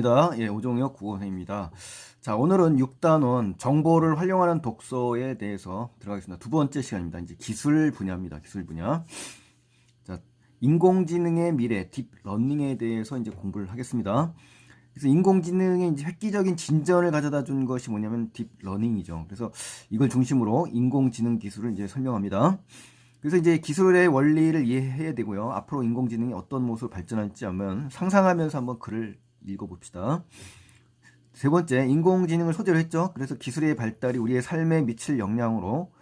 반갑습니다. 예, 오종혁 국어선생님입니다. 자, 오늘은 6단원 정보를 활용하는 독서에 대해서 들어가겠습니다. 두 번째 시간입니다. 이제 기술 분야입니다. 기술 분야. 자, 인공지능의 미래, 딥러닝에 대해서 이제 공부를 하겠습니다. 그래서 인공지능의 이제 획기적인 진전을 가져다 준 것이 뭐냐면 딥러닝이죠. 그래서 이걸 중심으로 인공지능 기술을 이제 설명합니다. 그래서 이제 기술의 원리를 이해해야 되고요. 앞으로 인공지능이 어떤 모습으로 발전할지 한번 상상하면서 한번 글을 읽어봅시다. 세 번째, 인공지능을 소재로 했죠. 그래서 기술의 발달이 우리의 삶에 미칠 영향으로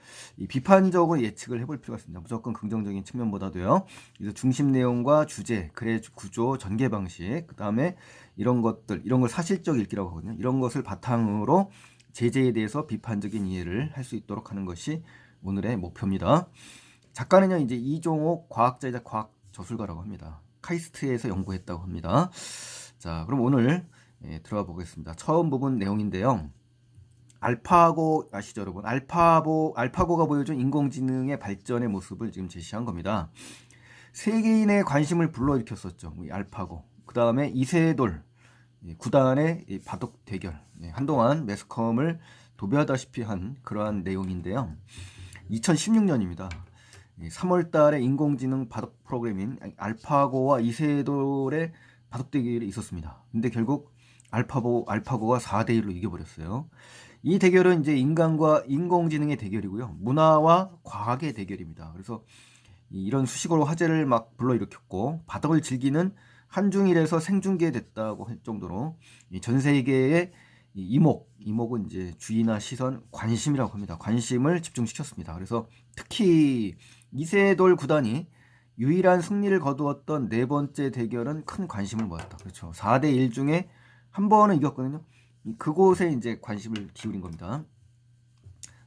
비판적으로 예측을 해볼 필요가 있습니다. 무조건 긍정적인 측면보다도요. 그래서 중심 내용과 주제, 글의 구조, 전개 방식, 그 다음에 이런 걸 사실적 읽기라고 하거든요. 이런 것을 바탕으로 제재에 대해서 비판적인 이해를 할 수 있도록 하는 것이 오늘의 목표입니다. 작가는요, 이제 이종옥 과학자이자 과학 저술가라고 합니다. 카이스트에서 연구했다고 합니다. 자, 그럼 오늘 들어가 보겠습니다. 처음 부분 내용인데요. 알파고 아시죠, 여러분? 알파고가 보여준 인공지능의 발전의 모습을 지금 제시한 겁니다. 세계인의 관심을 불러일으켰었죠. 이 알파고. 그 다음에 이세돌 구단의 바둑 대결. 한동안 매스컴을 도배하다시피 한 그러한 내용인데요. 2016년입니다. 3월 달에 인공지능 바둑 프로그램인 알파고와 이세돌의 바둑 대결이 있었습니다. 근데 결국 알파고가 4대1로 이겨버렸어요. 이 대결은 이제 인간과 인공지능의 대결이고요. 문화와 과학의 대결입니다. 그래서 이런 수식어로 화제를 막 불러일으켰고, 바둑을 즐기는 한중일에서 생중계됐다고 할 정도로 전 세계의 이목은 이제 주의나 시선, 관심이라고 합니다. 관심을 집중시켰습니다. 그래서 특히 이세돌 구단이 유일한 승리를 거두었던 네 번째 대결은 큰 관심을 모았다. 그렇죠. 4대1 중에 한 번은 이겼거든요. 그곳에 이제 관심을 기울인 겁니다.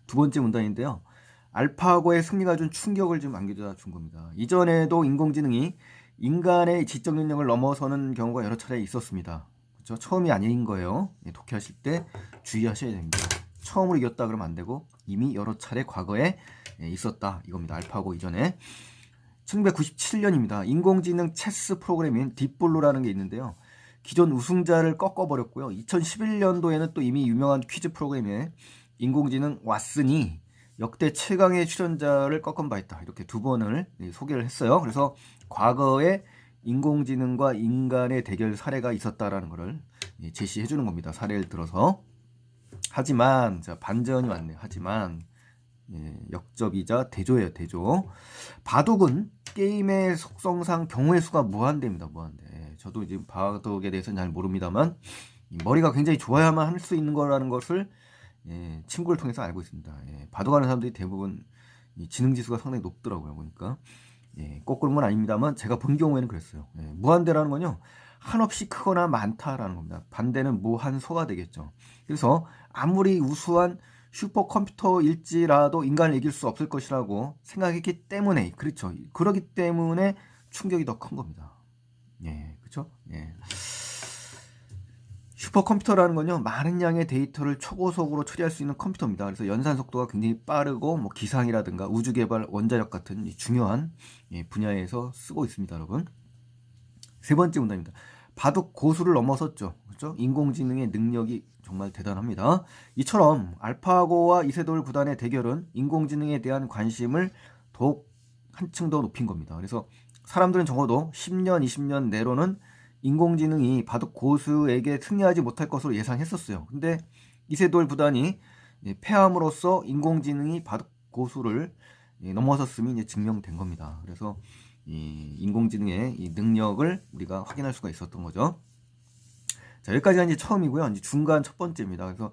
두 번째 문단인데요. 알파고의 승리가 준 충격을 좀 안겨다 준 겁니다. 이전에도 인공지능이 인간의 지적 능력을 넘어서는 경우가 여러 차례 있었습니다. 그렇죠? 처음이 아닌 거예요. 독해하실 때 주의하셔야 됩니다. 처음으로 이겼다 그러면 안 되고 이미 여러 차례 과거에 있었다 이겁니다. 알파고 이전에. 1997년입니다. 인공지능 체스 프로그램인 딥블루라는 게 있는데요. 기존 우승자를 꺾어버렸고요. 2011년도에는 또 이미 유명한 퀴즈 프로그램에 인공지능 왓슨이 역대 최강의 출연자를 꺾은 바 있다. 이렇게 두 번을 소개를 했어요. 그래서 과거에 인공지능과 인간의 대결 사례가 있었다라는 것을 제시해 주는 겁니다. 사례를 들어서. 하지만 자, 반전이 왔네요. 하지만 역접이자 대조예요. 대조. 바둑은 게임의 속성상 경우의 수가 무한대입니다. 무한대. 저도 이제 바둑에 대해서는 잘 모릅니다만 머리가 굉장히 좋아야만 할 수 있는 거라는 것을 친구를 통해서 알고 있습니다. 바둑하는 사람들이 대부분 지능지수가 상당히 높더라고요. 보니까. 꼭 그런 건 아닙니다만 제가 본 경우에는 그랬어요. 무한대라는 건요. 한없이 크거나 많다라는 겁니다. 반대는 무한소가 되겠죠. 그래서 아무리 우수한 슈퍼컴퓨터일지라도 인간을 이길 수 없을 것이라고 생각했기 때문에, 그렇죠. 그러기 때문에 충격이 더 큰 겁니다. 그렇죠? 슈퍼컴퓨터라는 건요, 많은 양의 데이터를 초고속으로 처리할 수 있는 컴퓨터입니다. 그래서 연산 속도가 굉장히 빠르고, 뭐 기상이라든가 우주개발, 원자력 같은 중요한 분야에서 쓰고 있습니다, 여러분. 세 번째 문단입니다. 바둑 고수를 넘어섰죠. 그렇죠? 인공지능의 능력이 정말 대단합니다. 이처럼 알파고와 이세돌 구단의 대결은 인공지능에 대한 관심을 더욱 한층 더 높인 겁니다. 그래서 사람들은 적어도 10년, 20년 내로는 인공지능이 바둑 고수에게 승리하지 못할 것으로 예상했었어요. 근데 이세돌 구단이 패함으로써 인공지능이 바둑 고수를 넘어섰음이 이제 증명된 겁니다. 그래서 이 인공지능의 이 능력을 우리가 확인할 수가 있었던 거죠. 자, 여기까지가 이제 처음이고요. 이제 중간 첫 번째입니다. 그래서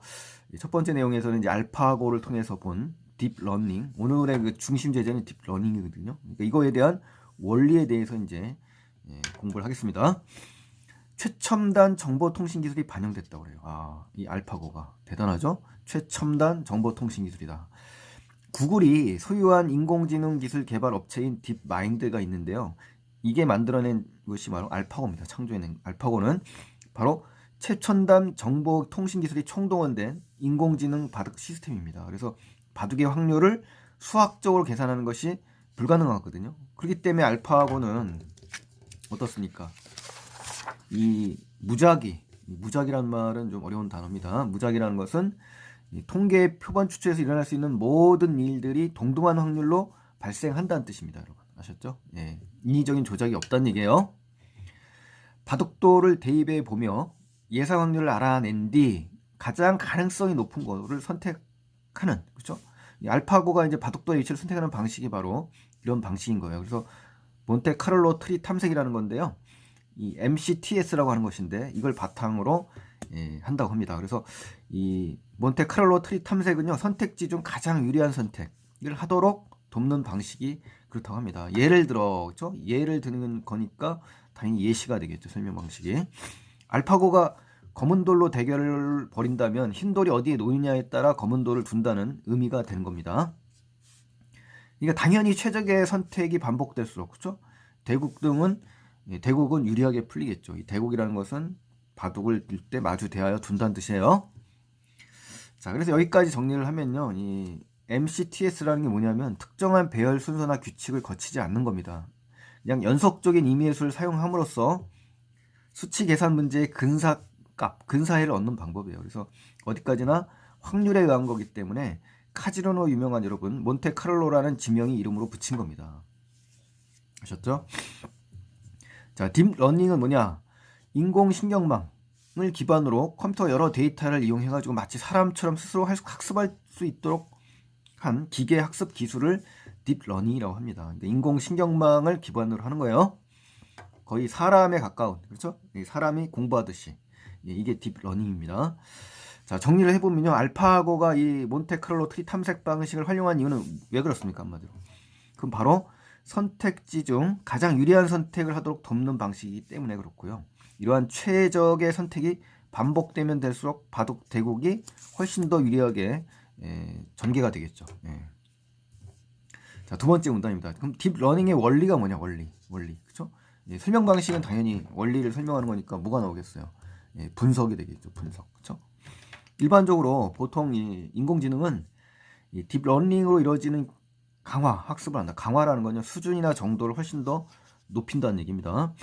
첫 번째 내용에서는 이제 알파고를 통해서 본 딥러닝, 오늘의 그 중심 제재는 딥러닝이거든요. 그러니까 이거에 대한 원리에 대해서 이제 공부를 하겠습니다. 최첨단 정보통신 기술이 반영됐다고 그래요. 이 알파고가 대단하죠? 최첨단 정보통신 기술이다. 구글이 소유한 인공지능 기술 개발 업체인 딥마인드가 있는데요. 이게 만들어낸 것이 바로 알파고입니다. 창조해낸 알파고는 바로 최첨단 정보통신 기술이 총동원된 인공지능 바둑 시스템입니다. 그래서 바둑의 확률을 수학적으로 계산하는 것이 불가능하거든요. 그렇기 때문에 알파고는 어떻습니까? 이 무작위, 이 무작위라는 말은 좀 어려운 단어입니다. 무작위라는 것은 이 통계 표본 추측에서 일어날 수 있는 모든 일들이 동등한 확률로 발생한다는 뜻입니다. 여러분 아셨죠? 예, 인위적인 조작이 없다는 얘기예요. 바둑돌을 대입해 보며 예상 확률을 알아낸 뒤 가장 가능성이 높은 거를 선택하는, 그렇죠? 이 알파고가 이제 바둑돌의 위치를 선택하는 방식이 바로 이런 방식인 거예요. 그래서 몬테카를로 트리 탐색이라는 건데요. 이 MCTS라고 하는 것인데 이걸 바탕으로 한다고 합니다. 그래서 이 몬테카를로 트리 탐색은요, 선택지 중 가장 유리한 선택을 하도록 돕는 방식이 그렇다고 합니다. 예를 들어, 그렇죠? 예를 드는 거니까 당연히 예시가 되겠죠. 설명 방식이. 알파고가 검은 돌로 대결을 벌인다면 흰 돌이 어디에 놓이냐에 따라 검은 돌을 둔다는 의미가 되는 겁니다. 그러니까 당연히 최적의 선택이 반복될수록, 그렇죠? 대국은 유리하게 풀리겠죠. 이 대국이라는 것은 바둑을 둘 때 마주 대하여 둔다는 뜻이에요. 자, 그래서 여기까지 정리를 하면요, 이 MCTS라는 게 뭐냐면 특정한 배열 순서나 규칙을 거치지 않는 겁니다. 그냥 연속적인 임의수를 사용함으로써 수치 계산 문제의 근사값, 근사해를 얻는 방법이에요. 그래서 어디까지나 확률에 의한 거기 때문에 카지노로 유명한 여러분 몬테카를로라는 지명이 이름으로 붙인 겁니다. 아셨죠? 자, 딥러닝은 뭐냐? 인공신경망을 기반으로 컴퓨터 여러 데이터를 이용해가지고 마치 사람처럼 스스로 학습할 수 있도록 한 기계 학습 기술을 딥러닝이라고 합니다. 그러니까 인공신경망을 기반으로 하는 거예요. 거의 사람에 가까운, 그렇죠? 사람이 공부하듯이. 이게 딥러닝입니다. 자, 정리를 해보면요, 알파고가 이 몬테카를로 트리 탐색 방식을 활용한 이유는 왜 그렇습니까? 한마디로. 그럼 바로 선택지 중 가장 유리한 선택을 하도록 돕는 방식이기 때문에 그렇고요. 이러한 최적의 선택이 반복되면 될수록 바둑 대국이 훨씬 더 유리하게 전개가 되겠죠. 자, 두 번째 문단입니다. 그럼 딥러닝의 원리가 뭐냐? 원리, 그렇죠? 설명 방식은 당연히 원리를 설명하는 거니까 뭐가 나오겠어요? 분석이 되겠죠. 분석, 그렇죠? 일반적으로 보통 이 인공지능은 이 딥러닝으로 이루어지는 강화, 학습을 한다. 강화라는 건요, 수준이나 정도를 훨씬 더 높인다는 얘기입니다.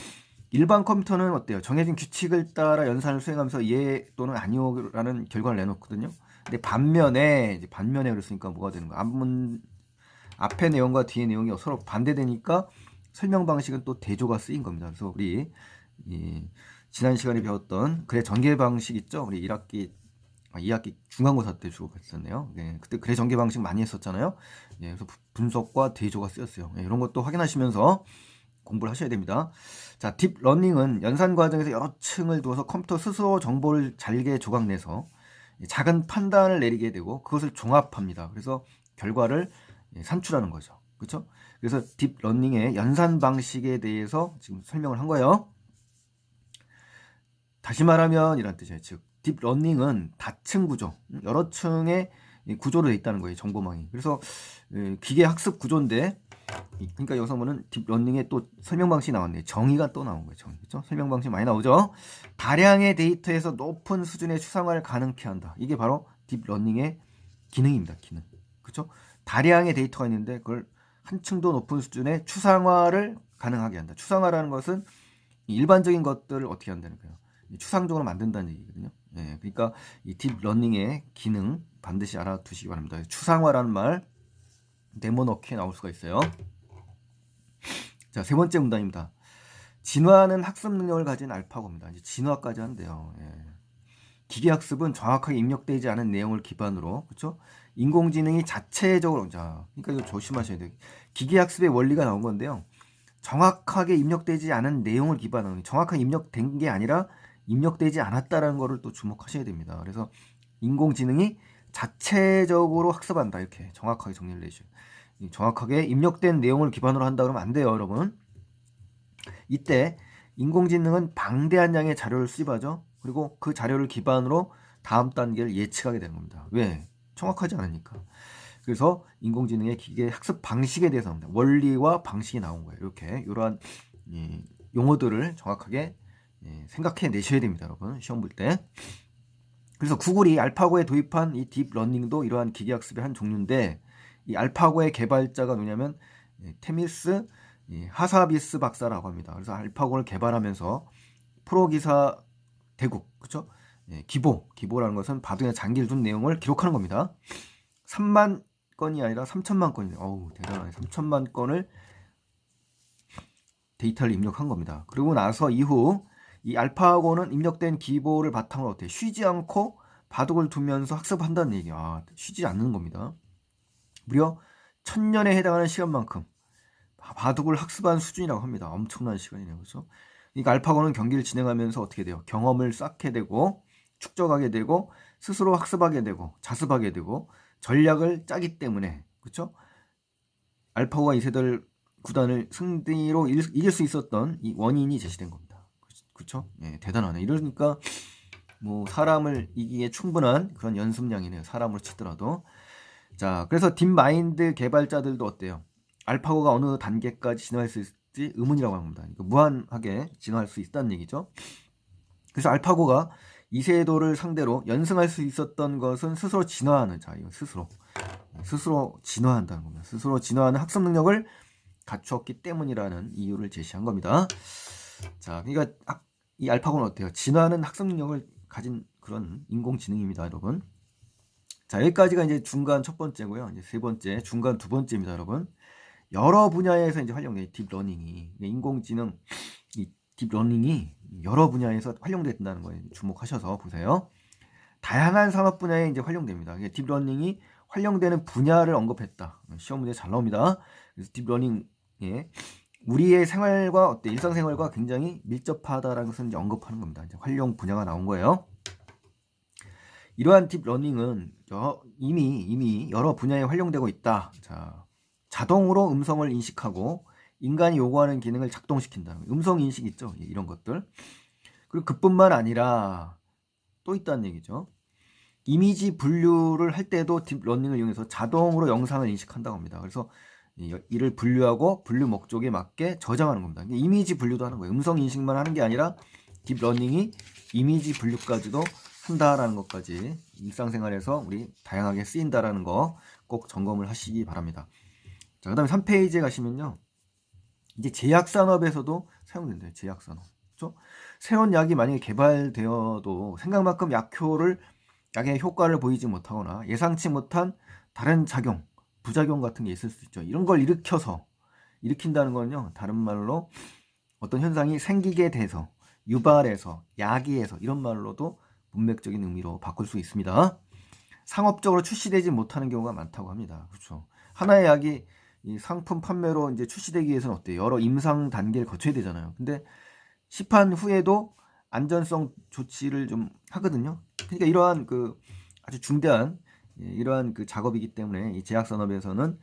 일반 컴퓨터는 어때요? 정해진 규칙을 따라 연산을 수행하면서 예 또는 아니오라는 결과를 내놓거든요. 근데 반면에 그랬으니까 뭐가 되는 거야? 앞의 내용과 뒤의 내용이 서로 반대되니까 설명 방식은 또 대조가 쓰인 겁니다. 그래서 우리 지난 시간에 배웠던 글의 전개 방식 있죠? 우리 2학기 중간고사 때 주로 했었네요. 그때 글의 전개 방식 많이 했었잖아요. 그래서 분석과 대조가 쓰였어요. 이런 것도 확인하시면서 공부를 하셔야 됩니다. 자, 딥러닝은 연산 과정에서 여러 층을 두어서 컴퓨터 스스로 정보를 잘게 조각내서 작은 판단을 내리게 되고 그것을 종합합니다. 그래서 결과를 산출하는 거죠. 그렇죠? 그래서 딥러닝의 연산 방식에 대해서 지금 설명을 한 거예요. 다시 말하면 이런 뜻이에요. 즉 딥러닝은 다층 구조, 여러 층의 구조로 되어 있다는 거예요. 정보망이. 그래서 기계 학습 구조인데, 그러니까 여기서 보면 딥러닝의 또 설명 방식이 나왔네요. 정의가 또 나온 거예요. 정의. 그렇죠? 설명 방식 많이 나오죠. 다량의 데이터에서 높은 수준의 추상화를 가능케 한다. 이게 바로 딥러닝의 기능입니다. 기능. 그렇죠? 다량의 데이터가 있는데 그걸 한층 더 높은 수준의 추상화를 가능하게 한다. 추상화라는 것은 일반적인 것들을 어떻게 한다는 거예요. 추상적으로 만든다는 얘기거든요. 그러니까 이 딥러닝의 기능 반드시 알아두시기 바랍니다. 추상화라는 말 네모넣기에 나올 수가 있어요. 자, 세 번째 문단입니다. 진화는 학습 능력을 가진 알파고입니다. 이제 진화까지 한대요. 기계학습은 정확하게 입력되지 않은 내용을 기반으로, 그렇죠? 인공지능이 자체적으로, 자, 그러니까 이거 조심하셔야 돼요. 기계학습의 원리가 나온 건데요. 정확하게 입력되지 않은 내용을 기반으로, 정확하게 입력된 게 아니라 입력되지 않았다라는 거를 또 주목하셔야 됩니다. 그래서 인공지능이 자체적으로 학습한다. 이렇게 정확하게 정리를 내주셔요. 정확하게 입력된 내용을 기반으로 한다 그러면 안 돼요, 여러분. 이때 인공지능은 방대한 양의 자료를 수집하죠. 그리고 그 자료를 기반으로 다음 단계를 예측하게 되는 겁니다. 왜? 정확하지 않으니까. 그래서 인공지능의 기계 학습 방식에 대해서 합니다. 원리와 방식이 나온 거예요. 이렇게 이러한 용어들을 정확하게 생각해 내셔야 됩니다, 여러분. 시험 볼 때. 그래서 구글이 알파고에 도입한 이 딥러닝도 이러한 기계학습의 한 종류인데, 이 알파고의 개발자가 누구냐면 테미스 하사비스 박사라고 합니다. 그래서 알파고를 개발하면서 대국, 그렇죠? 예, 기보라는 것은 바둑에 장기를 둔 내용을 기록하는 겁니다. 3만 건이 아니라 3천만 건이네요. 어우, 대단하네. 3천만 건을 데이터를 입력한 겁니다. 그리고 나서 이후 이 알파고는 입력된 기보를 바탕으로 어때 쉬지 않고 바둑을 두면서 학습한다는 얘기야. 아, 쉬지 않는 겁니다. 무려 1000년에 해당하는 시간만큼 바둑을 학습한 수준이라고 합니다. 엄청난 시간이네요. 그렇죠? 그러니까 알파고는 경기를 진행하면서 어떻게 돼요? 경험을 쌓게 되고 축적하게 되고 스스로 학습하게 되고 자습하게 되고 전략을 짜기 때문에 그렇죠? 알파고가 이세돌 구단을 승리로 이길 수 있었던 이 원인이 제시된 겁니다. 그렇죠? 예, 대단하네. 이러니까 뭐 사람을 이기에 충분한 그런 연습량이네요. 사람으로 치더라도. 자, 그래서 딥마인드 개발자들도 어때요? 알파고가 어느 단계까지 진화할 수 있을지 의문이라고 합니다. 그러니까 무한하게 진화할 수 있다는 얘기죠. 그래서 알파고가 이세돌을 상대로 연승할 수 있었던 것은 스스로 진화하는 자, 이거 스스로 진화한다는 겁니다. 스스로 진화하는 학습 능력을 갖추었기 때문이라는 이유를 제시한 겁니다. 자, 그러니까 이 알파고는 어때요? 진화하는 학습 능력을 가진 그런 인공지능입니다, 여러분. 자, 여기까지가 이제 중간 첫 번째고요. 이제 세 번째, 중간 두 번째입니다, 여러분. 여러 분야에서 이제 활용돼 딥러닝이 인공지능 이 딥러닝이 여러 분야에서 활용된다는 거에 주목하셔서 보세요. 다양한 산업 분야에 이제 활용됩니다. 딥러닝이 활용되는 분야를 언급했다. 시험 문제 잘 나옵니다. 그래서 딥러닝 우리의 생활과 어때 일상생활과 굉장히 밀접하다라는 것을 이제 언급하는 겁니다. 이제 활용 분야가 나온 거예요. 이러한 딥러닝은 이미 여러 분야에 활용되고 있다. 자, 자동으로 음성을 인식하고 인간이 요구하는 기능을 작동시킨다. 음성 인식 있죠? 이런 것들. 그리고 그뿐만 아니라 또 있다는 얘기죠. 이미지 분류를 할 때도 딥러닝을 이용해서 자동으로 영상을 인식한다고 합니다. 그래서 이를 분류하고 분류 목적에 맞게 저장하는 겁니다. 이미지 분류도 하는 거예요. 음성 인식만 하는 게 아니라 딥러닝이 이미지 분류까지도 한다라는 것까지 일상생활에서 우리 다양하게 쓰인다라는 거 꼭 점검을 하시기 바랍니다. 자, 그 다음에 3페이지에 가시면요. 이제 제약산업에서도 사용된대요. 제약산업. 그렇죠? 새로운 약이 만약에 개발되어도 생각만큼 약의 효과를 보이지 못하거나 예상치 못한 다른 작용, 부작용 같은 게 있을 수 있죠. 이런 걸 일으킨다는 건요. 다른 말로 어떤 현상이 생기게 돼서, 유발해서, 야기해서 이런 말로도 문맥적인 의미로 바꿀 수 있습니다. 상업적으로 출시되지 못하는 경우가 많다고 합니다. 그렇죠. 하나의 약이 이 상품 판매로 이제 출시되기 위해서는 어때요? 여러 임상 단계를 거쳐야 되잖아요. 근데 시판 후에도 안전성 조치를 좀 하거든요. 그러니까 이러한 그 아주 중대한 이러한 그 작업이기 때문에 이 제약산업에서는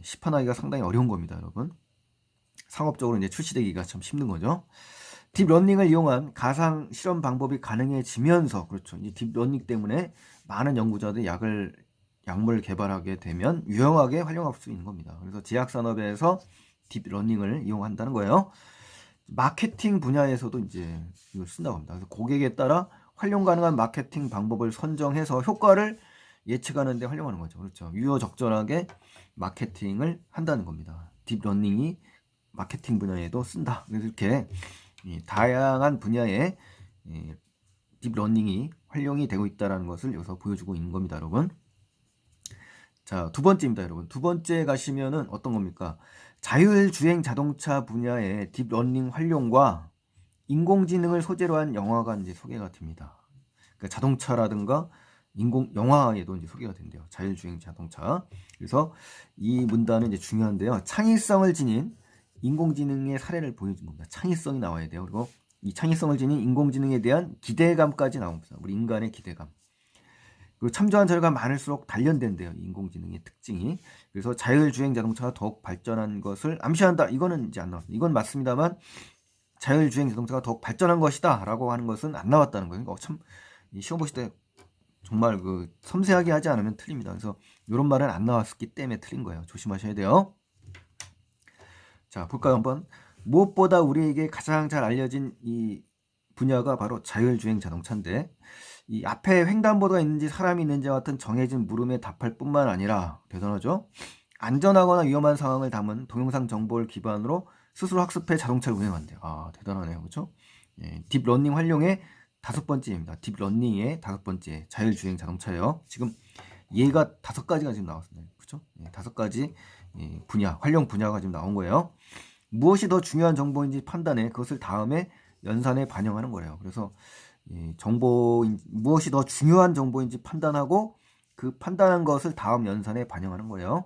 시판하기가 상당히 어려운 겁니다, 여러분. 상업적으로 이제 출시되기가 참 힘든 거죠. 딥러닝을 이용한 가상 실험 방법이 가능해지면서 그렇죠. 이 딥러닝 때문에 많은 연구자들이 약물 개발하게 되면 유용하게 활용할 수 있는 겁니다. 그래서 제약산업에서 딥러닝을 이용한다는 거예요. 마케팅 분야에서도 이제 이걸 쓴다고 합니다. 그래서 고객에 따라 활용 가능한 마케팅 방법을 선정해서 효과를 예측하는 데 활용하는 거죠. 그렇죠. 유효적절하게 마케팅을 한다는 겁니다. 딥러닝이 마케팅 분야에도 쓴다. 그래서 이렇게 다양한 분야에 딥러닝이 활용이 되고 있다는 것을 여기서 보여주고 있는 겁니다, 여러분. 자, 두 번째입니다, 여러분. 두 번째 가시면은 어떤 겁니까? 자율주행 자동차 분야의 딥러닝 활용과 인공지능을 소재로 한 영화가 이제 소개가 됩니다. 그러니까 자동차라든가 영화에도 이제 소개가 된대요. 자율주행 자동차. 그래서 이 문단은 이제 중요한데요. 창의성을 지닌 인공지능의 사례를 보여준 겁니다. 창의성이 나와야 돼요. 그리고 이 창의성을 지닌 인공지능에 대한 기대감까지 나옵니다. 우리 인간의 기대감. 그리고 참조한 자료가 많을수록 단련된대요. 인공지능의 특징이. 그래서 자율주행 자동차가 더욱 발전한 것을 암시한다. 이거는 이제 안 나왔습니다. 이건 맞습니다만 자율주행 자동차가 더욱 발전한 것이다 라고 하는 것은 안 나왔다는 거예요. 그러니까 참 시험 보실 때 정말 그 섬세하게 하지 않으면 틀립니다. 그래서 이런 말은 안 나왔기 때문에 틀린 거예요. 조심하셔야 돼요. 자, 볼까요 한번. 무엇보다 우리에게 가장 잘 알려진 이 분야가 바로 자율주행 자동차인데 이 앞에 횡단보도가 있는지 사람이 있는지와 같은 정해진 물음에 답할 뿐만 아니라 대단하죠? 안전하거나 위험한 상황을 담은 동영상 정보를 기반으로 스스로 학습해 자동차를 운행한대요. 아, 대단하네요. 그렇죠? 딥러닝 활용에 다섯 번째입니다. 딥러닝의 다섯 번째 자율주행 자동차예요. 지금 얘가 5가지가 지금 나왔습니다. 그렇죠? 예, 5가지 분야, 활용 분야가 지금 나온 거예요. 무엇이 더 중요한 정보인지 판단해 그것을 다음에 연산에 반영하는 거예요. 그래서 무엇이 더 중요한 정보인지 판단하고 그 판단한 것을 다음 연산에 반영하는 거예요.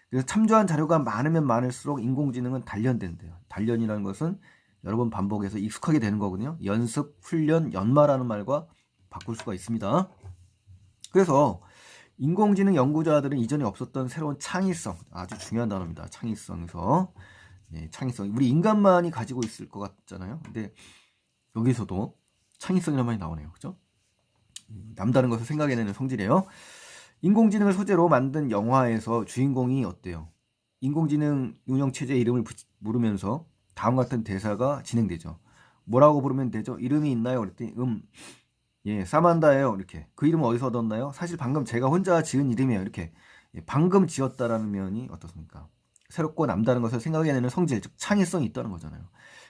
그래서 참조한 자료가 많으면 많을수록 인공지능은 단련된대요. 단련이라는 것은 여러 번 반복해서 익숙하게 되는 거거든요. 연습, 훈련, 연마라는 말과 바꿀 수가 있습니다. 그래서 인공지능 연구자들은 이전에 없었던 새로운 창의성, 아주 중요한 단어입니다. 창의성에서 창의성, 우리 인간만이 가지고 있을 것 같잖아요. 근데 여기서도 창의성이라는 말이 나오네요. 그죠? 남다른 것을 생각해내는 성질이에요. 인공지능을 소재로 만든 영화에서 주인공이 어때요? 인공지능 운영체제 이름을 물으면서 다음 같은 대사가 진행되죠. 뭐라고 부르면 되죠? 이름이 있나요? 그랬더니 사만다예요. 이렇게. 그 이름은 어디서 얻었나요? 사실 방금 제가 혼자 지은 이름이에요. 이렇게. 방금 지었다라는 면이 어떻습니까? 새롭고 남다른 것을 생각해내는 성질, 즉 창의성이 있다는 거잖아요.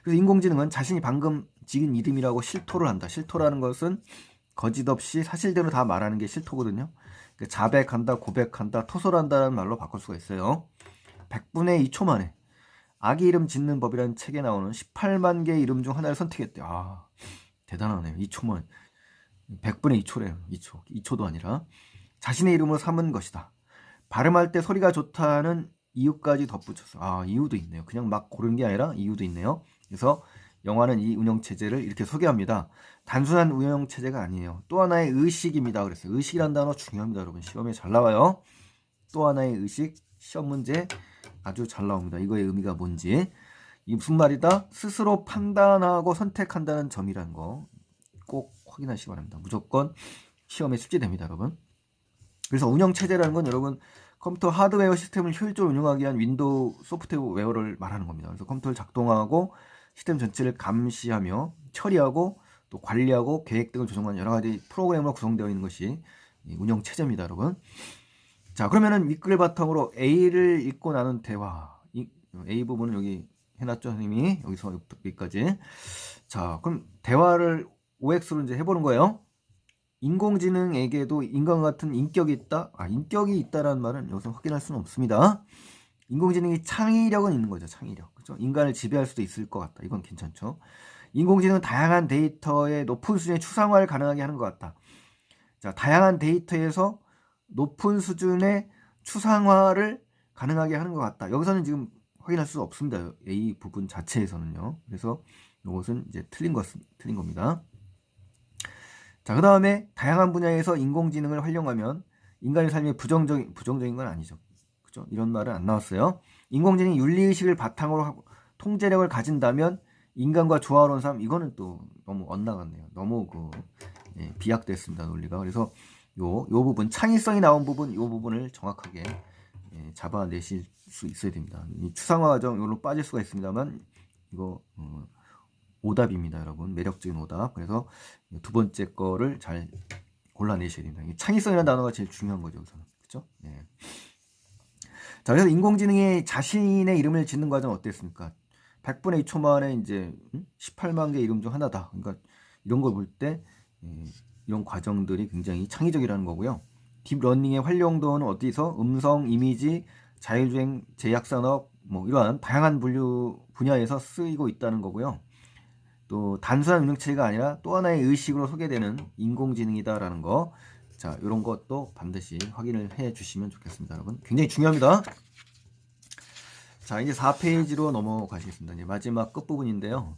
그래서 인공지능은 자신이 방금 지은 이름이라고 실토를 한다. 실토라는 것은 거짓 없이 사실대로 다 말하는 게 실토거든요. 자백한다, 고백한다, 토설한다는 말로 바꿀 수가 있어요. 100분의 2초 만에 아기 이름 짓는 법이라는 책에 나오는 18만 개의 이름 중 하나를 선택했대요. 아, 대단하네요. 2초만. 100분의 2초래요. 2초. 2초도 아니라. 자신의 이름으로 삼은 것이다. 발음할 때 소리가 좋다는 이유까지 덧붙였어. 아, 이유도 있네요. 그냥 막 고른 게 아니라 이유도 있네요. 그래서 영화는 이 운영체제를 이렇게 소개합니다. 단순한 운영체제가 아니에요. 또 하나의 의식입니다. 그랬어요. 의식이란 단어 중요합니다. 여러분. 시험에 잘 나와요. 또 하나의 의식, 시험 문제 아주 잘 나옵니다. 이거의 의미가 뭔지. 이 무슨 말이다? 스스로 판단하고 선택한다는 점이라는 거 꼭 확인하시기 바랍니다. 무조건 시험에 출제됩니다. 여러분. 그래서 운영체제라는 건 여러분 컴퓨터 하드웨어 시스템을 효율적으로 운영하기 위한 윈도우 소프트웨어를 말하는 겁니다. 그래서 컴퓨터를 작동하고 시스템 전체를 감시하며 처리하고 또 관리하고 계획 등을 조정하는 여러 가지 프로그램으로 구성되어 있는 것이 운영체제입니다. 여러분. 자, 그러면은 윗글 바탕으로 A를 읽고 나눈 대화. A 부분은 여기 해놨죠, 선생님이. 여기서 여기까지. 자, 그럼 대화를 OX로 이제 해보는 거예요. 인공지능에게도 인간 같은 인격이 있다? 인격이 있다라는 말은 여기서 확인할 수는 없습니다. 인공지능이 창의력은 있는 거죠, 창의력. 그죠? 인간을 지배할 수도 있을 것 같다. 이건 괜찮죠. 인공지능은 다양한 데이터의 높은 수준의 추상화를 가능하게 하는 것 같다. 자, 다양한 데이터에서 높은 수준의 추상화를 가능하게 하는 것 같다. 여기서는 지금 확인할 수 없습니다. A 부분 자체에서는요. 그래서 이것은 이제 틀린 겁니다. 자, 그 다음에 다양한 분야에서 인공지능을 활용하면 인간의 삶이 부정적인 건 아니죠. 그죠? 이런 말은 안 나왔어요. 인공지능이 윤리의식을 바탕으로 하고 통제력을 가진다면 인간과 조화로운 삶, 이거는 또 너무 엇나갔네요. 너무 비약됐습니다, 논리가. 그래서 요 부분, 창의성이 나온 부분, 요 부분을 정확하게 잡아내실 수 있어야 됩니다. 이 추상화 과정, 요로 빠질 수가 있습니다만, 이거, 오답입니다, 여러분. 매력적인 오답. 그래서 두 번째 거를 잘 골라내셔야 됩니다. 창의성이라는 단어가 제일 중요한 거죠, 우선. 그쵸? 네. 자, 그래서 인공지능이 자신의 이름을 짓는 과정 어땠습니까? 100분의 2초 만에 이제 18만 개 이름 중 하나다. 그러니까 이런 걸 볼 때 이런 과정들이 굉장히 창의적이라는 거고요. 딥러닝의 활용도는 어디서 음성, 이미지, 자율주행, 제약산업 뭐 이러한 다양한 분야에서 쓰이고 있다는 거고요. 또 단순한 운영체제가 아니라 또 하나의 의식으로 소개되는 인공지능이다라는 거. 자, 이런 것도 반드시 확인을 해 주시면 좋겠습니다, 여러분. 굉장히 중요합니다. 자, 이제 4페이지로 넘어가시겠습니다. 이제 마지막 끝부분인데요.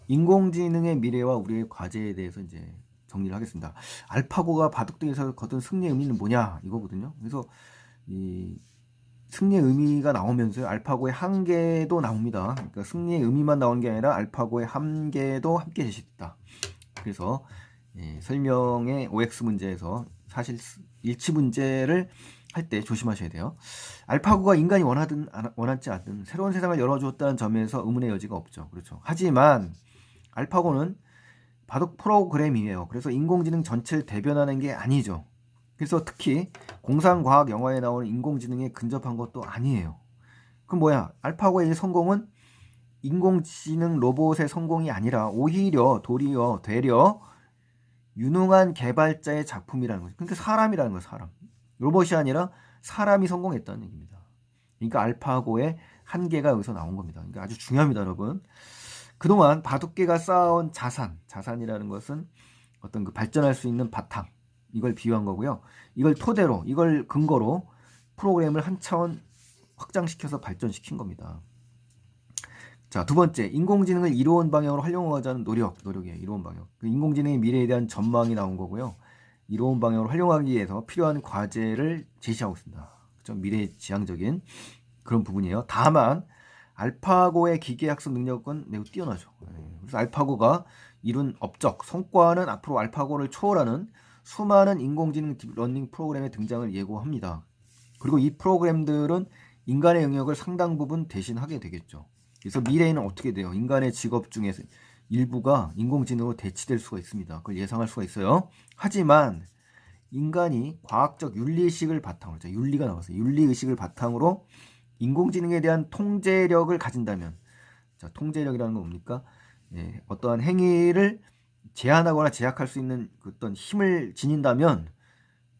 인공지능의 미래와 우리의 과제에 대해서 이제 정리를 하겠습니다. 알파고가 바둑 등에서 거둔 승리의 의미는 뭐냐? 이거거든요. 그래서 이 승리의 의미가 나오면서 알파고의 한계도 나옵니다. 그러니까 승리의 의미만 나오는 게 아니라 알파고의 한계도 함께 제시됐다. 그래서 설명의 OX 문제에서 사실 일치 문제를 할 때 조심하셔야 돼요. 알파고가 인간이 원하지 않든 새로운 세상을 열어주었다는 점에서 의문의 여지가 없죠. 그렇죠. 하지만 알파고는 바둑 프로그램이에요. 그래서 인공지능 전체를 대변하는 게 아니죠. 그래서 특히 공상과학 영화에 나오는 인공지능에 근접한 것도 아니에요. 그럼 뭐야? 알파고의 성공은 인공지능 로봇의 성공이 아니라 오히려 되려 유능한 개발자의 작품이라는 거죠. 그러니까 사람이라는 거예요. 사람. 로봇이 아니라 사람이 성공했다는 얘기입니다. 그러니까 알파고의 한계가 여기서 나온 겁니다. 그러니까 아주 중요합니다, 여러분. 그동안 바둑계가 쌓아온 자산이라는 것은 어떤 그 발전할 수 있는 바탕, 이걸 비유한 거고요. 이걸 토대로, 이걸 근거로 프로그램을 한 차원 확장시켜서 발전시킨 겁니다. 자, 두 번째, 인공지능을 이로운 방향으로 활용하고자 하는 노력이에요. 이로운 방향. 그 인공지능의 미래에 대한 전망이 나온 거고요. 이로운 방향으로 활용하기 위해서 필요한 과제를 제시하고 있습니다. 그렇죠? 미래지향적인 그런 부분이에요. 다만 알파고의 기계학습 능력은 매우 뛰어나죠. 그래서 알파고가 이룬 업적, 성과는 앞으로 알파고를 초월하는 수많은 인공지능 딥러닝 프로그램의 등장을 예고합니다. 그리고 이 프로그램들은 인간의 영역을 상당 부분 대신하게 되겠죠. 그래서 미래에는 어떻게 돼요? 인간의 직업 중에서 일부가 인공지능으로 대치될 수가 있습니다. 그걸 예상할 수가 있어요. 하지만 인간이 과학적 윤리의식을 바탕으로, 윤리가 나왔어요. 윤리의식을 바탕으로 인공지능에 대한 통제력을 가진다면, 자, 통제력이라는 건 뭡니까? 어떠한 행위를 제한하거나 제약할 수 있는 어떤 힘을 지닌다면,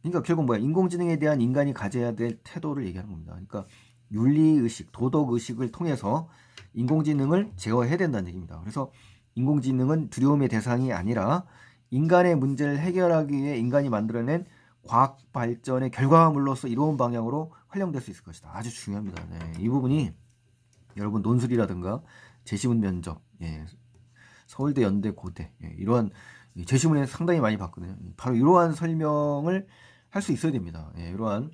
그러니까 결국 뭐야? 인공지능에 대한 인간이 가져야 될 태도를 얘기하는 겁니다. 그러니까 윤리의식, 도덕의식을 통해서 인공지능을 제어해야 된다는 얘기입니다. 그래서 인공지능은 두려움의 대상이 아니라 인간의 문제를 해결하기 위해 인간이 만들어낸 과학 발전의 결과물로서 이로운 방향으로 활용될 수 있을 것이다. 아주 중요합니다. 네, 이 부분이 여러분 논술이라든가 제시문 면접, 서울대, 연대, 고대 이러한 제시문에 상당히 많이 봤거든요. 바로 이러한 설명을 할 수 있어야 됩니다. 이러한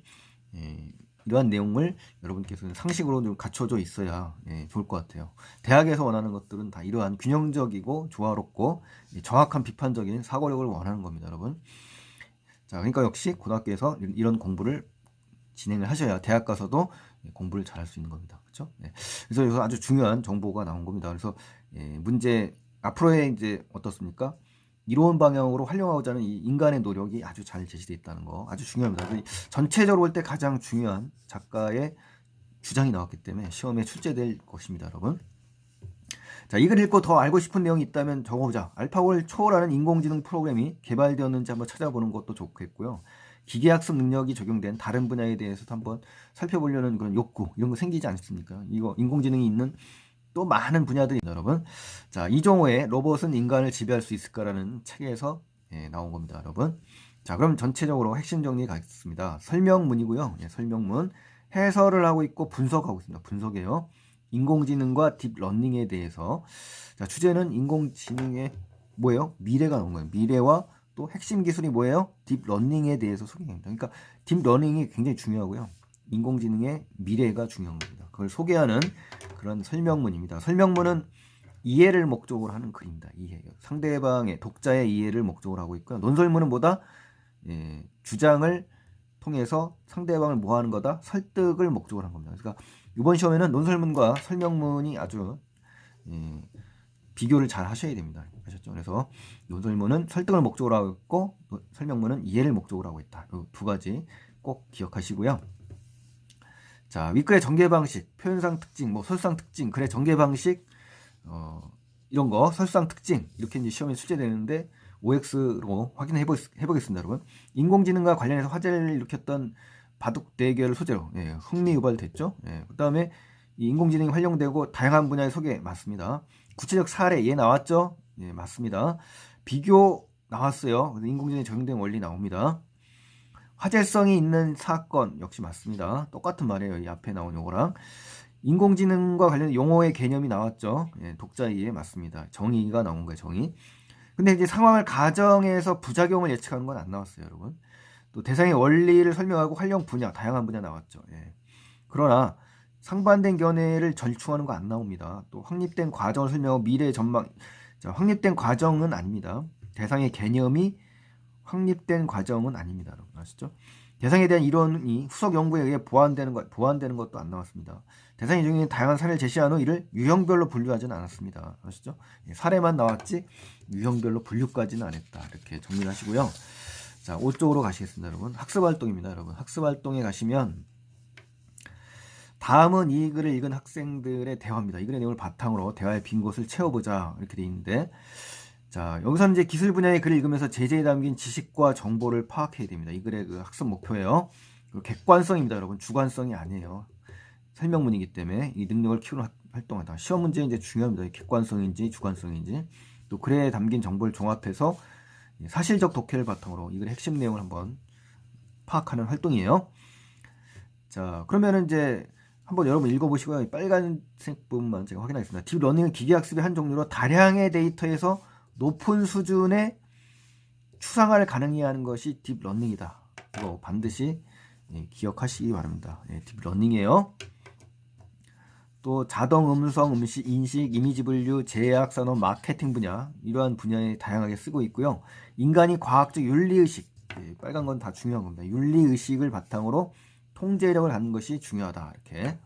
내용을 여러분께서는 상식으로 좀 갖춰져 있어야 좋을 것 같아요. 대학에서 원하는 것들은 다 이러한 균형적이고 조화롭고 정확한 비판적인 사고력을 원하는 겁니다, 여러분. 자, 그러니까 역시 고등학교에서 이런 공부를 진행을 하셔야 대학 가서도 공부를 잘할 수 있는 겁니다. 그렇죠? 그래서 여기서 아주 중요한 정보가 나온 겁니다. 그래서 문제 앞으로의 이제 어떻습니까? 이로운 방향으로 활용하고자 하는 이 인간의 노력이 아주 잘 제시되어 있다는 거 아주 중요합니다. 전체적으로 볼 때 가장 중요한 작가의 주장이 나왔기 때문에 시험에 출제될 것입니다, 여러분. 자, 이걸 읽고 더 알고 싶은 내용이 있다면 적어보자. 알파고를 초월하는 인공지능 프로그램이 개발되었는지 한번 찾아보는 것도 좋겠고요. 기계학습 능력이 적용된 다른 분야에 대해서도 한번 살펴보려는 그런 욕구, 이런 거 생기지 않습니까? 이거 인공지능이 있는 또 많은 분야들이 여러분. 자, 이종호의 로봇은 인간을 지배할 수 있을까라는 책에서 나온 겁니다, 여러분. 자, 그럼 전체적으로 핵심 정리 가겠습니다. 설명문이고요. 설명문. 해설을 하고 있고 분석하고 있습니다. 분석이에요. 인공지능과 딥러닝에 대해서. 자, 주제는 인공지능의 뭐예요? 미래가 나온 거예요. 미래와 또 핵심 기술이 뭐예요? 딥러닝에 대해서 소개합니다. 그러니까 딥러닝이 굉장히 중요하고요. 인공지능의 미래가 중요한 겁니다. 그걸 소개하는 그런 설명문입니다. 설명문은 이해를 목적으로 하는 글입니다. 이해. 상대방의 독자의 이해를 목적으로 하고 있고요. 논설문은 뭐다? 주장을 통해서 상대방을 뭐 하는 거다? 설득을 목적으로 한 겁니다. 그러니까 이번 시험에는 논설문과 설명문이 아주 비교를 잘 하셔야 됩니다. 아셨죠? 그래서 논설문은 설득을 목적으로 하고 있고 설명문은 이해를 목적으로 하고 있다. 이 두 가지 꼭 기억하시고요. 자, 윗글의 전개 방식, 표현상 특징, 뭐 설상 특징, 글의 전개 방식, 이런 거 설상 특징 이렇게 이제 시험에 출제되는데 OX로 확인해 보겠습니다, 여러분. 인공지능과 관련해서 화제를 일으켰던 바둑 대결 소재로 흥미유발됐죠. 그다음에 이 인공지능이 활용되고 다양한 분야의 소개 맞습니다. 구체적 사례 나왔죠? 맞습니다. 비교 나왔어요. 인공지능에 적용된 원리 나옵니다. 화제성이 있는 사건 역시 맞습니다. 똑같은 말이에요. 이 앞에 나온 요거랑. 인공지능과 관련 용어의 개념이 나왔죠. 독자 이해 맞습니다. 정의가 나온 거예요. 정의. 근데 이제 상황을 가정해서 부작용을 예측하는 건 안 나왔어요, 여러분. 또 대상의 원리를 설명하고 활용 분야, 다양한 분야 나왔죠. 그러나 상반된 견해를 절충하는 거 안 나옵니다. 또 확립된 과정을 설명하고 미래 전망. 자, 확립된 과정은 아닙니다. 대상의 개념이 확립된 과정은 아닙니다. 여러분 아시죠? 대상에 대한 이론이 후속 연구에 의해 보완되는 것도 안 나왔습니다. 대상이 중에 다양한 사례를 제시한 후 이를 유형별로 분류하지는 않았습니다. 아시죠? 사례만 나왔지 유형별로 분류까지는 안 했다. 이렇게 정리를 하시고요. 자, 5쪽으로 가시겠습니다, 여러분. 학습활동입니다, 여러분. 학습활동에 가시면 다음은 이 글을 읽은 학생들의 대화입니다. 이 글의 내용을 바탕으로 대화의 빈 곳을 채워보자 이렇게 돼 있는데 자, 여기서 이제 기술 분야의 글을 읽으면서 제재에 담긴 지식과 정보를 파악해야 됩니다. 이 글의 그 학습 목표예요. 그리고 객관성입니다, 여러분. 주관성이 아니에요. 설명문이기 때문에 이 능력을 키우는 활동하다. 시험 문제 이제 중요합니다. 객관성인지 주관성인지. 또 글에 담긴 정보를 종합해서 사실적 독해를 바탕으로 이 글의 핵심 내용을 한번 파악하는 활동이에요. 자, 그러면은 이제 한번 여러분 읽어보시고요. 이 빨간색 부분만 제가 확인하겠습니다. 딥러닝은 기계학습의 한 종류로 다량의 데이터에서 높은 수준의 추상화를 가능히 하는 것이 딥러닝이다. 이거 반드시 기억하시기 바랍니다. 딥러닝이에요. 또 자동 음성, 음식, 인식, 이미지 분류, 제약, 산업, 마케팅 분야 이러한 분야에 다양하게 쓰고 있고요. 인간이 과학적 윤리의식, 빨간 건 다 중요한 겁니다. 윤리의식을 바탕으로 통제력을 갖는 것이 중요하다. 이렇게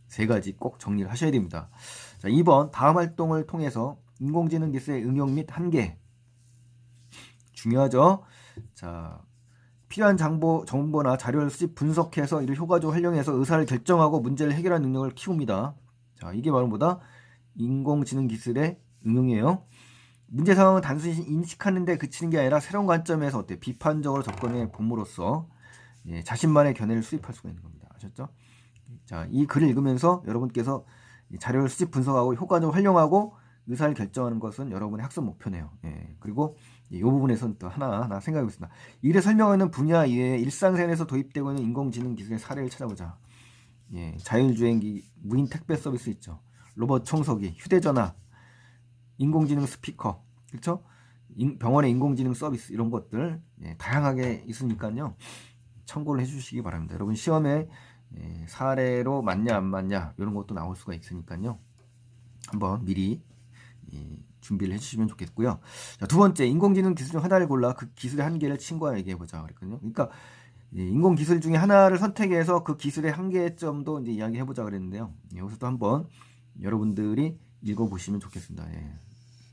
세 가지 꼭 정리를 하셔야 됩니다. 자, 2번 다음 활동을 통해서 인공지능 기술의 응용 및 한계 중요하죠. 자, 필요한 정보나 자료를 수집 분석해서 이를 효과적으로 활용해서 의사를 결정하고 문제를 해결하는 능력을 키웁니다. 자, 이게 바로 뭐다? 인공지능 기술의 응용이에요. 문제 상황은 단순히 인식하는데 그치는 게 아니라 새로운 관점에서 어때? 비판적으로 접근해 봄으로써 자신만의 견해를 수립할 수가 있는 겁니다. 아셨죠? 자, 이 글을 읽으면서 여러분께서 자료를 수집 분석하고 효과적으로 활용하고 의사를 결정하는 것은 여러분의 학습 목표네요. 그리고 이 부분에서는 또 하나 생각하고 있습니다. 이를 설명하는 분야 이외에 일상생활에서 도입되고 있는 인공지능 기술의 사례를 찾아보자. 자율주행기, 무인 택배 서비스 있죠. 로봇 청소기, 휴대전화, 인공지능 스피커, 그렇죠? 병원의 인공지능 서비스 이런 것들 다양하게 있으니까요. 참고를 해주시기 바랍니다. 여러분 시험에 사례로 맞냐 안 맞냐 이런 것도 나올 수가 있으니까요. 한번 미리 준비를 해주시면 좋겠고요. 자, 두 번째, 인공지능 기술 중 하나를 골라 그 기술의 한계를 친구와 얘기해보자 그랬거든요. 그러니까 인공기술 중에 하나를 선택해서 그 기술의 한계점도 이제 이야기해보자 그랬는데요. 여기서도 한번 여러분들이 읽어보시면 좋겠습니다.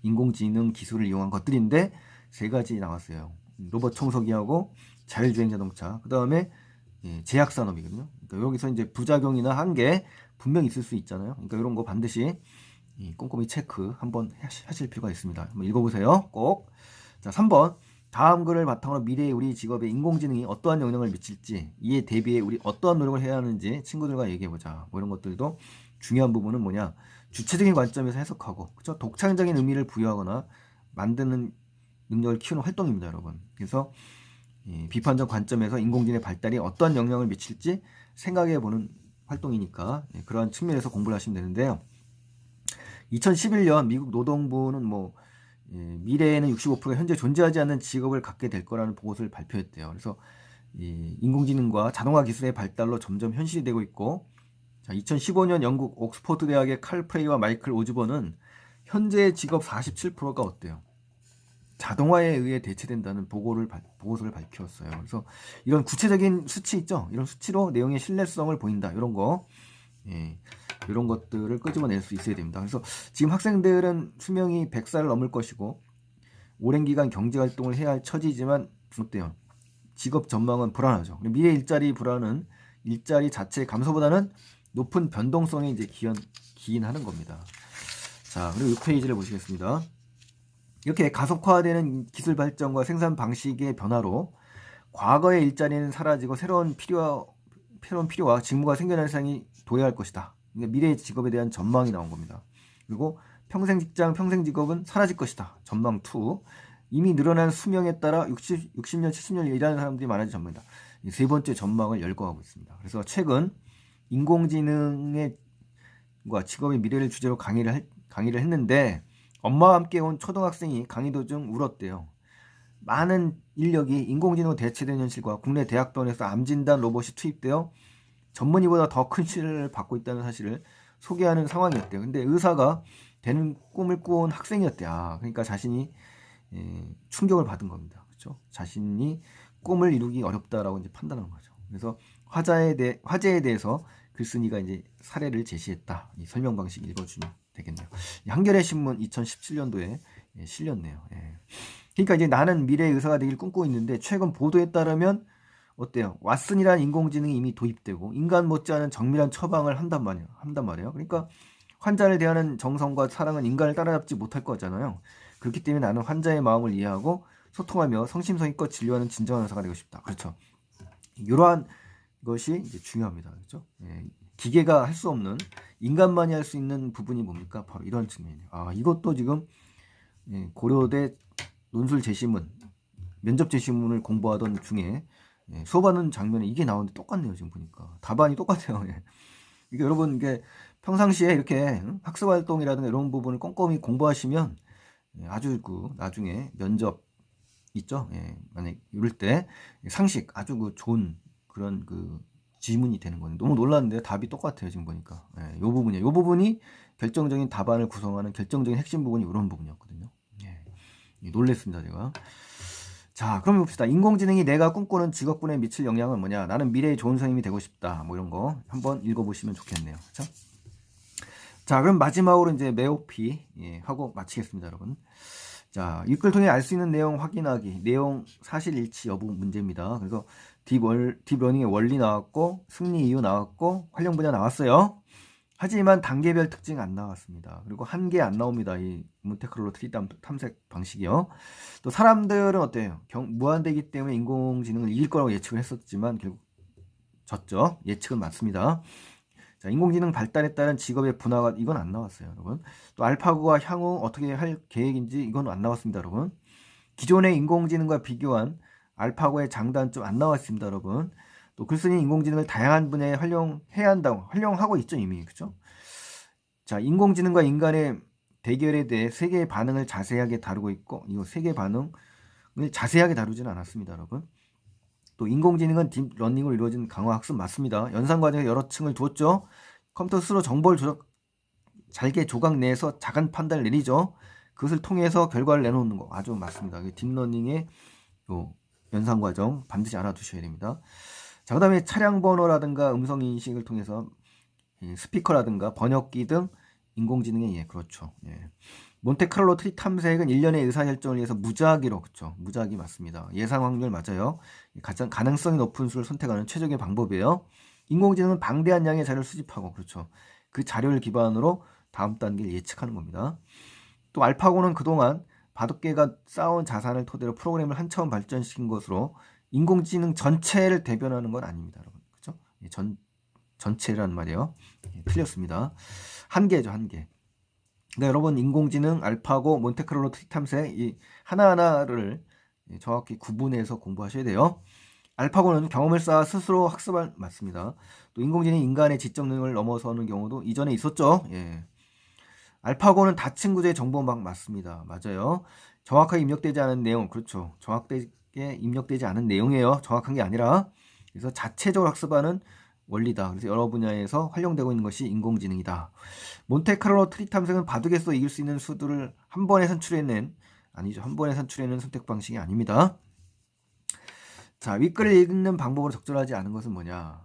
인공지능 기술을 이용한 것들인데 세 가지 나왔어요. 로봇 청소기하고 자율주행 자동차, 그 다음에 제약산업이거든요. 그러니까 여기서 이제 부작용이나 한계 분명히 있을 수 있잖아요. 그러니까 이런 거 반드시 꼼꼼히 체크 한번 하실 필요가 있습니다. 한번 읽어보세요. 꼭. 자, 3번. 다음 글을 바탕으로 미래의 우리 직업에 인공지능이 어떠한 영향을 미칠지, 이에 대비해 우리 어떠한 노력을 해야 하는지 친구들과 얘기해보자. 뭐 이런 것들도 중요한 부분은 뭐냐? 주체적인 관점에서 해석하고, 그쵸? 독창적인 의미를 부여하거나 만드는 능력을 키우는 활동입니다, 여러분. 그래서 비판적 관점에서 인공지능의 발달이 어떠한 영향을 미칠지 생각해보는 활동이니까 그러한 측면에서 공부를 하시면 되는데요. 2011년 미국 노동부는 미래에는 65%가 현재 존재하지 않는 직업을 갖게 될 거라는 보고서를 발표했대요. 그래서 인공지능과 자동화 기술의 발달로 점점 현실이 되고 있고, 자, 2015년 영국 옥스퍼드 대학의 칼 프레이와 마이클 오즈번은 현재 직업 47%가 어때요? 자동화에 의해 대체된다는 보고서를 밝혔어요. 그래서 이런 구체적인 수치 있죠? 이런 수치로 내용의 신뢰성을 보인다. 이런 거. 이런 것들을 끄집어낼 수 있어야 됩니다. 그래서 지금 학생들은 수명이 100살을 넘을 것이고 오랜 기간 경제활동을 해야 할 처지지만 어때요? 직업 전망은 불안하죠. 미래 일자리 불안은 일자리 자체의 감소보다는 높은 변동성에 이제 기인하는 겁니다. 자, 그리고 6페이지를 보시겠습니다. 이렇게 가속화되는 기술 발전과 생산 방식의 변화로 과거의 일자리는 사라지고 새로운 필요와 직무가 생겨날 세상이 도래할 것이다. 미래의 직업에 대한 전망이 나온 겁니다. 그리고 평생 직장, 평생 직업은 사라질 것이다. 전망 2. 이미 늘어난 수명에 따라 60년, 70년 일하는 사람들이 많아질 전망이다. 세 번째 전망을 열거하고 있습니다. 그래서 최근 인공지능과 직업의 미래를 주제로 강의를 했는데 엄마와 함께 온 초등학생이 강의 도중 울었대요. 많은 인력이 인공지능으로 대체된 현실과 국내 대학병원에서 암진단 로봇이 투입되어 전문의보다 더 큰 치료를 받고 있다는 사실을 소개하는 상황이었대요. 근데 의사가 되는 꿈을 꾸은 학생이었대. 그러니까 자신이 충격을 받은 겁니다. 그렇죠? 자신이 꿈을 이루기 어렵다라고 이제 판단한 거죠. 그래서 화제에 대해서 글쓴이가 이제 사례를 제시했다. 이 설명 방식 읽어주면 되겠네요. 한겨레 신문 2017년도에 실렸네요. 그러니까 이제 나는 미래의 의사가 되길 꿈꾸고 있는데 최근 보도에 따르면 어때요? 왓슨이라는 인공지능이 이미 도입되고 인간 못지않은 정밀한 처방을 한단 말이에요. 그러니까 환자를 대하는 정성과 사랑은 인간을 따라잡지 못할 거잖아요. 그렇기 때문에 나는 환자의 마음을 이해하고 소통하며 성심성의껏 진료하는 진정한 의사가 되고 싶다. 그렇죠. 이러한 것이 이제 중요합니다. 그렇죠? 예, 기계가 할 수 없는 인간만이 할 수 있는 부분이 뭡니까? 바로 이런 측면이에요. 이것도 지금 고려대 논술 제시문, 면접 제시문을 공부하던 중에 수업하는 장면에 이게 나오는데 똑같네요. 지금 보니까 답안이 똑같아요. 이게 여러분 이게 평상시에 이렇게 학습 활동이라든가 이런 부분을 꼼꼼히 공부하시면 아주 그 나중에 면접 있죠. 만약 이럴 때 상식 아주 그 좋은 그런 그 지문이 되는 거예요. 너무 놀랐는데 답이 똑같아요. 지금 보니까 요 부분이에요. 요 부분이 결정적인 답안을 구성하는 결정적인 핵심 부분이 이런 부분이었거든요. 놀랬습니다 제가. 자, 그럼 봅시다. 인공지능이 내가 꿈꾸는 직업군에 미칠 영향은 뭐냐? 나는 미래의 좋은 선생님이 되고 싶다. 뭐 이런 거 한번 읽어보시면 좋겠네요. 그렇죠? 자, 그럼 마지막으로 이제 매오피 하고 마치겠습니다, 여러분. 자, 윗글 통해 알 수 있는 내용 확인하기, 내용 사실 일치 여부 문제입니다. 그래서 딥러닝의 원리 나왔고, 승리 이유 나왔고, 활용 분야 나왔어요. 하지만 단계별 특징 안 나왔습니다. 그리고 한계 안 나옵니다. 이 몬테크를로 트리 탐색 방식이요. 또 사람들은 어때요? 무한대이기 때문에 인공지능을 이길 거라고 예측을 했었지만 결국 졌죠. 예측은 맞습니다. 자, 인공지능 발달에 따른 직업의 분화가 이건 안 나왔어요, 여러분. 또 알파고가 향후 어떻게 할 계획인지 이건 안 나왔습니다, 여러분. 기존의 인공지능과 비교한 알파고의 장단점 안 나왔습니다, 여러분. 또 글쓴이 인공지능을 다양한 분야에 활용해야 한다고 활용하고 있죠, 이미. 그죠? 자, 인공지능과 인간의 대결에 대해 세 개의 반응을 자세하게 다루고 있고, 이거 세 개의 반응을 자세하게 다루지는 않았습니다, 여러분. 또 인공지능은 딥러닝으로 이루어진 강화 학습 맞습니다. 연산 과정에 여러 층을 두었죠. 컴퓨터 스스로 정보를 잘게 조각 내에서 작은 판단을 내리죠. 그것을 통해서 결과를 내놓는 거 아주 맞습니다. 딥러닝의 연산 과정 반드시 알아두셔야 됩니다. 자, 그 다음에 차량 번호라든가 음성 인식을 통해서 스피커라든가 번역기 등 인공지능의 그렇죠. 몬테카를로 트리 탐색은 1년의 의사결정을 위해서 무작위로, 그렇죠. 무작위 맞습니다. 예상 확률 맞아요. 가장 가능성이 높은 수를 선택하는 최적의 방법이에요. 인공지능은 방대한 양의 자료를 수집하고, 그렇죠. 그 자료를 기반으로 다음 단계를 예측하는 겁니다. 또 알파고는 그동안 바둑계가 쌓아온 자산을 토대로 프로그램을 한 차원 발전시킨 것으로 인공지능 전체를 대변하는 건 아닙니다, 여러분. 그렇죠? 전체란 말이에요. 틀렸습니다. 한계죠, 한계. 그러니까 여러분 인공지능, 알파고, 몬테크를로 트리 탐색 이 하나하나를 정확히 구분해서 공부하셔야 돼요. 알파고는 경험을 쌓아 스스로 학습할 맞습니다. 또 인공지능이 인간의 지적 능력을 넘어서는 경우도 이전에 있었죠. 알파고는 다층 구조의 정보막 맞습니다. 맞아요. 정확하게 입력되지 않은 내용, 그렇죠. 정확하게 입력되지 않은 내용이에요. 정확한 게 아니라. 그래서 자체적으로 학습하는 원리다. 그래서 여러 분야에서 활용되고 있는 것이 인공지능이다. 몬테카를로 트리 탐색은 바둑에서 이길 수 있는 수들을 한 번에 선출해낸 선택 방식이 아닙니다. 자, 윗글을 읽는 방법으로 적절하지 않은 것은 뭐냐?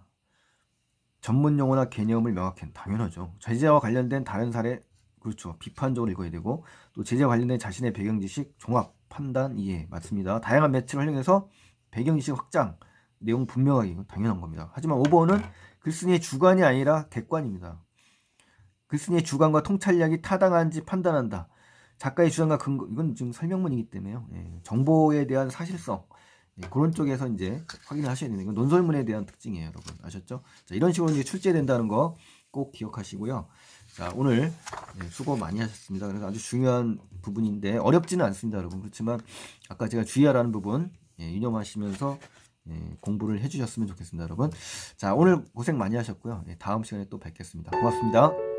전문 용어나 개념을 명확히 당연하죠. 제재와 관련된 다른 사례, 그렇죠. 비판적으로 읽어야 되고, 또 제재와 관련된 자신의 배경 지식, 종합, 판단, 이해 맞습니다. 다양한 매체를 활용해서 배경 지식 확장, 내용 분명하게, 이건 당연한 겁니다. 하지만 5번은 글쓴이의 주관이 아니라 객관입니다. 글쓴이의 주관과 통찰력이 타당한지 판단한다. 작가의 주장과 근거, 이건 지금 설명문이기 때문에요. 정보에 대한 사실성, 그런 쪽에서 이제 확인을 하셔야 되는 건 논설문에 대한 특징이에요, 여러분. 아셨죠? 자, 이런 식으로 이제 출제된다는 거 꼭 기억하시고요. 자, 오늘 수고 많이 하셨습니다. 그래서 아주 중요한 부분인데 어렵지는 않습니다, 여러분. 그렇지만 아까 제가 주의하라는 부분 유념하시면서 공부를 해주셨으면 좋겠습니다, 여러분. 자, 오늘 고생 많이 하셨고요. 다음 시간에 또 뵙겠습니다. 고맙습니다.